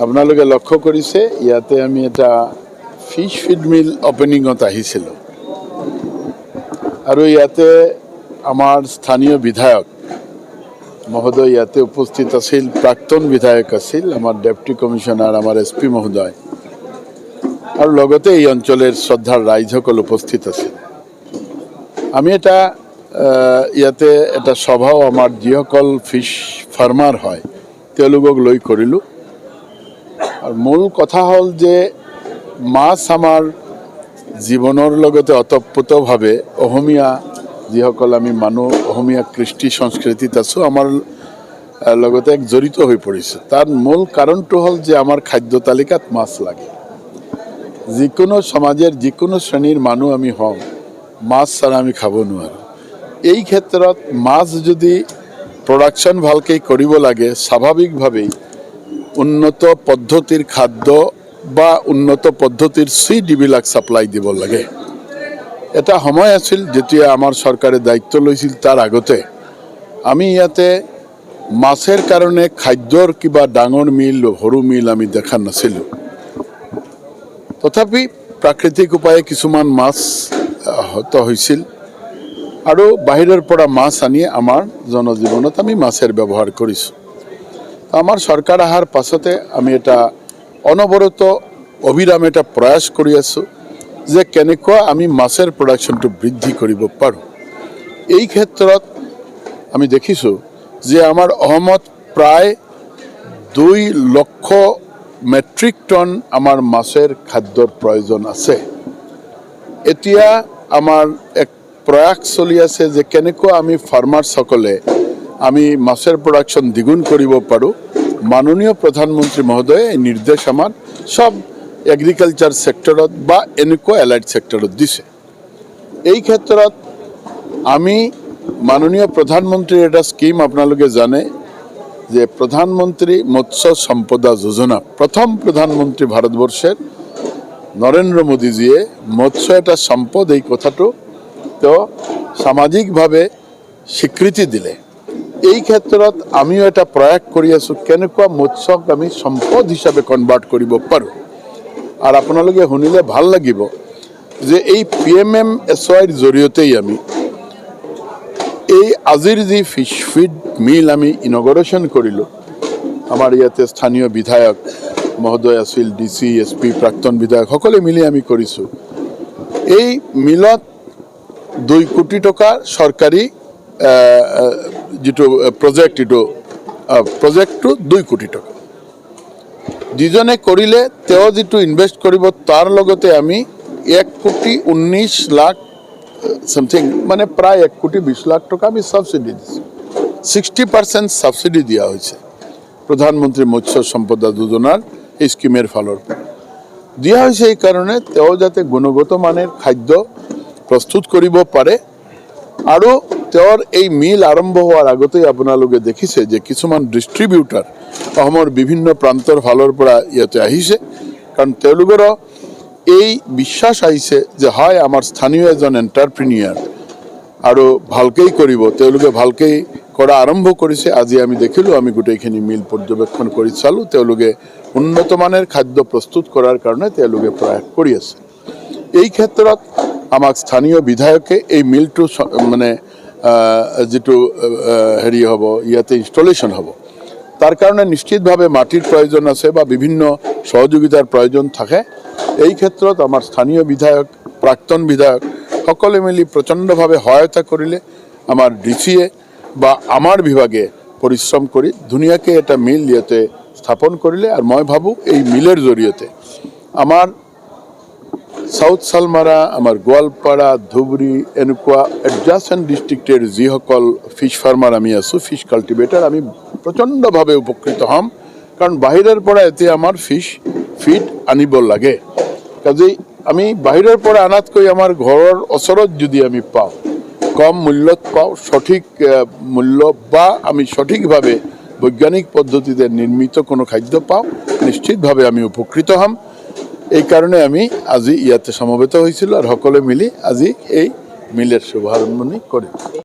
আপোনালোকে লক্ষ্য কৰিছে ইয়াতে আমি এটা ফিশ ফিড মিল অপেনিঙত আহিছিলোঁ আৰু ইয়াতে আমাৰ স্থানীয় বিধায়ক মহোদয় ইয়াতে উপস্থিত আছিল, প্ৰাক্তন বিধায়ক আছিল, আমাৰ ডেপুটি কমিশনাৰ, আমাৰ এছপি মহোদয় আৰু লগতে এই অঞ্চলেৰ শ্ৰদ্ধাৰ ৰাইজসকল উপস্থিত আছিল। আমি এটা ইয়াতে এটা সভাও আমাৰ যিসকল ফিশ ফাৰ্মাৰ হয় তেওঁলোকক লৈ কৰিলোঁ আৰু মূল কথা হ'ল যে মাছ আমাৰ জীৱনৰ লগতে অতপ্ৰতভাৱে অসমীয়া যিসকল আমি মানুহ অসমীয়া কৃষ্টি সংস্কৃতিত আছোঁ আমাৰ লগতে এক জড়িত হৈ পৰিছে। তাৰ মূল কাৰণটো হ'ল যে আমাৰ খাদ্য তালিকাত মাছ লাগে। যিকোনো সমাজেৰ যিকোনো শ্ৰেণীৰ মানুষ আমি হম, মাছ ছাড়া আমি খাব নোৱাৰোঁ। এই ক্ষেত্ৰত মাছ যদি প্ৰডাকশ্যন ভালকে কৰিব লাগে স্বাভাৱিকভাৱেই উন্নত পদ্ধতিৰ খাদ্য বা উন্নত পদ্ধতিৰ সিড এইবিলাক সাপ্লাই দিব লাগে। এটা সময় আছিল যেতিয়া আমাৰ চৰকাৰে দায়িত্ব লৈছিল, তাৰ আগতে আমি ইয়াতে মাছেৰ কাৰণে খাদ্যৰ কিবা ডাঙৰ মিল সৰু মিল আমি দেখা নাছিলোঁ। তথাপি প্ৰাকৃতিক উপায়ে কিছুমান মাছ হত হৈছিল আৰু বাহিৰৰ পৰা মাছ আনি আমাৰ জনজীৱনত আমি মাছেৰ ব্যৱহাৰ কৰিছোঁ। আমাৰ চৰকাৰ অহাৰ পাছতে আমি এটা অনবৰত অবিৰাম এটা প্ৰয়াস কৰি আছোঁ যে কেনেকুৱা আমি মাছেৰ প্ৰডাকশ্যনটো বৃদ্ধি কৰিব পাৰোঁ। এই ক্ষেত্ৰত আমি দেখিছোঁ যে আমাৰ অসমত প্ৰায় 2 লক্ষ মেট্ৰিক টন আমাৰ মাছেৰ খাদ্যৰ প্ৰয়োজন আছে। এতিয়া আমাৰ এক প্ৰয়াস চলি আছে যে কেনেকুৱা আমি ফাৰ্মাৰ্স সকলে আমি মাছেৰ প্ৰোডাকশন দ্বিগুণ কৰিব পাৰোঁ। মাননীয় প্ৰধানমন্ত্ৰী মহোদয়ে এই নিৰ্দেশ আমাৰ সব এগ্ৰিকালচাৰ সেক্টৰত বা এনেকুৱা এলাইড সেক্টৰত দিছে। এই ক্ষেত্ৰত আমি মাননীয় প্রধানমন্ত্রীর এটা স্কিম আপোনালোকে জানে যে প্রধানমন্ত্রী মৎস্য সম্পদা যোজনা, প্রথম প্রধানমন্ত্রী ভারতবর্ষের নরেন্দ্র মোদীজিয়ে মৎস্য এটা সম্পদ এই কথাটো তো সামাজিকভাৱে স্বীকৃতি দিলে। এই ক্ষেত্ৰত আমিও এটা প্ৰয়াস কৰি আছো কেনেকুৱা মৎস্যক আমি সম্পদ হিসাবে কনভাৰ্ট কৰিব পাৰোঁ। আৰু আপোনালোকে শুনিলে ভাল লাগিব যে এই PMMSYৰ জৰিয়তেই আমি এই আজিৰ যি ফিশ ফিড মিল আমি ইনগৰেশ্যন কৰিলোঁ। আমাৰ ইয়াতে স্থানীয় বিধায়ক মহোদয় আছিল, DC, SP, প্ৰাক্তন বিধায়ক সকলে মিলি আমি কৰিছোঁ। এই মিলত 2 কোটি টকা সৰকাৰি যেটো প্ৰজেক্ট এটো প্ৰজেক্টটো 2 কোটি টাকা দুজনে কৰিলে তেও যেটো ইনভেস্ট কৰিব তাৰ লগতে আমি 1 কোটি 19 লাখ সামথিং মানে প্রায় 1 কোটি 20 লাখ টাকা আমি সাবসিডি দিছি। 60% সাবসিডি দিয়া হয়েছে প্রধানমন্ত্রী মৎস্য সম্পদা যোজনার এই স্কিমের ফালৰ দিয়া হয়েছে। এই কাৰণে তেও যাতে গুণগত মানেৰ খাদ্য প্ৰস্তুত কৰিব পাৰে আৰু তেওঁৰ এই মিল আৰম্ভ হোৱাৰ আগতেই আপোনালোকে দেখিছে যে কিছুমান ডিস্ট্ৰিবিউটাৰ অসমৰ বিভিন্ন প্ৰান্তৰ ফালৰ পৰা ইয়াতে আহিছে, কাৰণ তেওঁলোকৰ এই বিশ্বাস আহিছে যে হয় আমাৰ স্থানীয় এজন এন্টাৰপ্ৰিনিয়াৰ আৰু ভালকেই কৰিব, তেওঁলোকে ভালকেই কৰা আৰম্ভ কৰিছে। আজি আমি দেখিলোঁ, আমি গোটেইখিনি মিল পৰ্যবেক্ষণ কৰি চালোঁ, তেওঁলোকে উন্নত মানেৰ খাদ্য প্ৰস্তুত কৰাৰ কাৰণে তেওঁলোকে প্ৰয়াস কৰি আছে। এই ক্ষেত্ৰত আমাক স্থানীয় বিধায়কে এই মিলটো মানে যেটো হেৰি হ'ব ইয়াতে ইনষ্টলেশ্যন হ'ব, তাৰ কাৰণে নিশ্চিতভাৱে মাটিৰ প্ৰয়োজন আছে বা বিভিন্ন সহযোগিতাৰ প্ৰয়োজন থাকে। এই ক্ষেত্ৰত আমাৰ স্থানীয় বিধায়ক, প্ৰাক্তন বিধায়ক সকলে মিলি প্ৰচণ্ডভাৱে সহায়তা কৰিলে। আমাৰ DCয়ে বা আমাৰ বিভাগে পৰিশ্ৰম কৰি ধুনীয়াকৈ এটা মিল ইয়াতে স্থাপন কৰিলে। আৰু মই ভাবোঁ এই মিলেৰ জৰিয়তে আমাৰ সাউথ সালমাৰা, আমাৰ গোৱালপাৰা, ধুবুৰী এনেকুৱা এডজাসেন্ট ডিস্ট্ৰিক্টেৰ যিসকল ফিশ ফাৰ্মাৰ আমি আছোঁ, ফিশ কাল্টিভেটাৰ, আমি প্ৰচণ্ডভাৱে উপকৃত হ'ম। কাৰণ বাহিৰৰ পৰা এতিয়া আমাৰ ফিশ ফিড আনিব লাগে। কাজেই আমি বাহিৰৰ পৰা আনাতকৈ আমাৰ ঘৰৰ ওচৰত যদি আমি পাওঁ, কম মূল্যত পাওঁ, সঠিক মূল্য বা আমি সঠিকভাৱে বৈজ্ঞানিক পদ্ধতিতে নিৰ্মিত কোনো খাদ্য পাওঁ, নিশ্চিতভাৱে আমি উপকৃত হ'ম। এই কারণে আমি আজি ইয়াতে সমবেত হয়েছিল আর সকলে মিলি আজি এই মিলের শুভারম্ভনি করি।